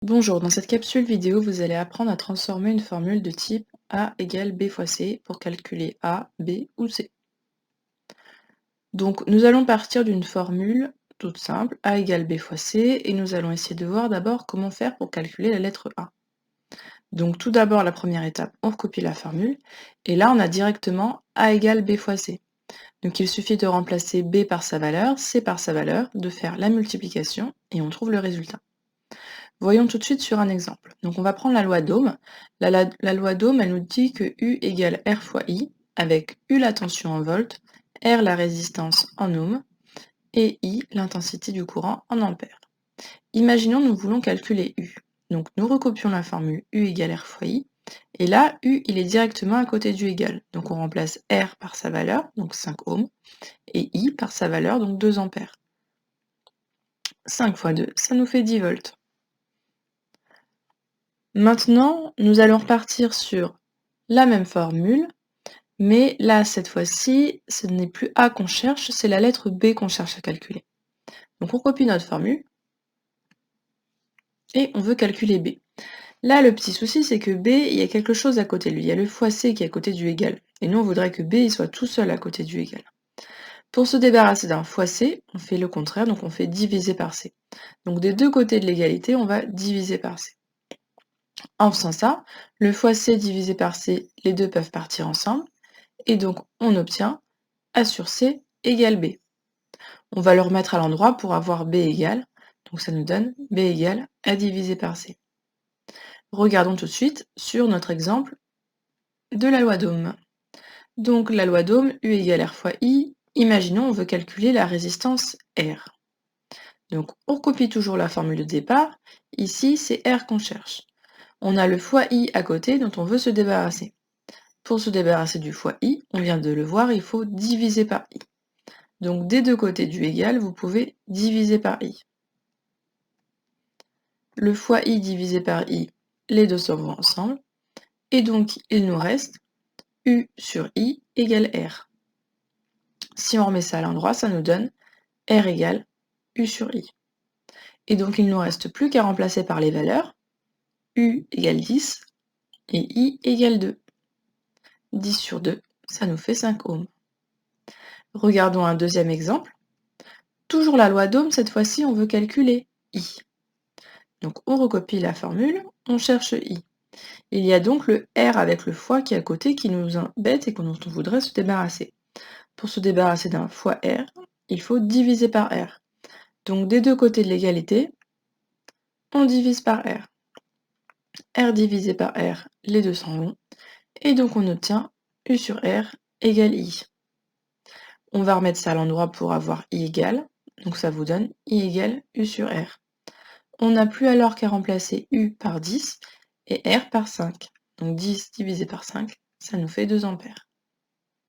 Bonjour, dans cette capsule vidéo, vous allez apprendre à transformer une formule de type A égale B fois C pour calculer A, B ou C. Donc nous allons partir d'une formule toute simple, A égale B fois C, et nous allons essayer de voir d'abord comment faire pour calculer la lettre A. Donc tout d'abord, la première étape, on recopie la formule, et là on a directement A égale B fois C. Donc il suffit de remplacer B par sa valeur, C par sa valeur, de faire la multiplication, et on trouve le résultat. Voyons tout de suite sur un exemple. Donc on va prendre la loi d'Ohm. La loi d'Ohm, elle nous dit que U égale R fois I, avec U la tension en volts, R la résistance en ohms, et I l'intensité du courant en ampères. Imaginons nous voulons calculer U. Donc nous recopions la formule U égale R fois I, et là, U, il est directement à côté du égal. Donc on remplace R par sa valeur, donc 5 ohms, et I par sa valeur, donc 2 ampères. 5 fois 2, ça nous fait 10 volts. Maintenant, nous allons repartir sur la même formule, mais là, cette fois-ci, ce n'est plus A qu'on cherche, c'est la lettre B qu'on cherche à calculer. Donc on copie notre formule et on veut calculer B. Là, le petit souci, c'est que B, il y a quelque chose à côté de lui. Il y a le fois C qui est à côté du égal. Et nous, on voudrait que B il soit tout seul à côté du égal. Pour se débarrasser d'un fois C, on fait le contraire, donc on fait diviser par C. Donc des deux côtés de l'égalité, on va diviser par C. En faisant ça, le fois C divisé par C, les deux peuvent partir ensemble, et donc on obtient A sur C égale B. On va le remettre à l'endroit pour avoir B égale, donc ça nous donne B égale A divisé par C. Regardons tout de suite sur notre exemple de la loi d'Ohm. Donc la loi d'Ohm, U égale R fois I, imaginons on veut calculer la résistance R. Donc on recopie toujours la formule de départ, ici c'est R qu'on cherche. On a le fois I à côté dont on veut se débarrasser. Pour se débarrasser du fois I, on vient de le voir, il faut diviser par I. Donc des deux côtés du égal, vous pouvez diviser par I. Le fois I divisé par I, les deux se vont ensemble. Et donc il nous reste U sur I égale R. Si on remet ça à l'endroit, ça nous donne R égale U sur I. Et donc il ne nous reste plus qu'à remplacer par les valeurs. U égale 10 et I égale 2. 10 sur 2, ça nous fait 5 ohms. Regardons un deuxième exemple. Toujours la loi d'Ohm, cette fois-ci on veut calculer I. Donc on recopie la formule, on cherche I. Il y a donc le R avec le fois qui est à côté qui nous embête et dont on voudrait se débarrasser. Pour se débarrasser d'un fois R, il faut diviser par R. Donc des deux côtés de l'égalité, on divise par R. R divisé par R, les deux s'en vont. Et donc on obtient U sur R égale I. On va remettre ça à l'endroit pour avoir I égale. Donc ça vous donne I égale U sur R. On n'a plus alors qu'à remplacer U par 10 et R par 5. Donc 10 divisé par 5, ça nous fait 2 ampères.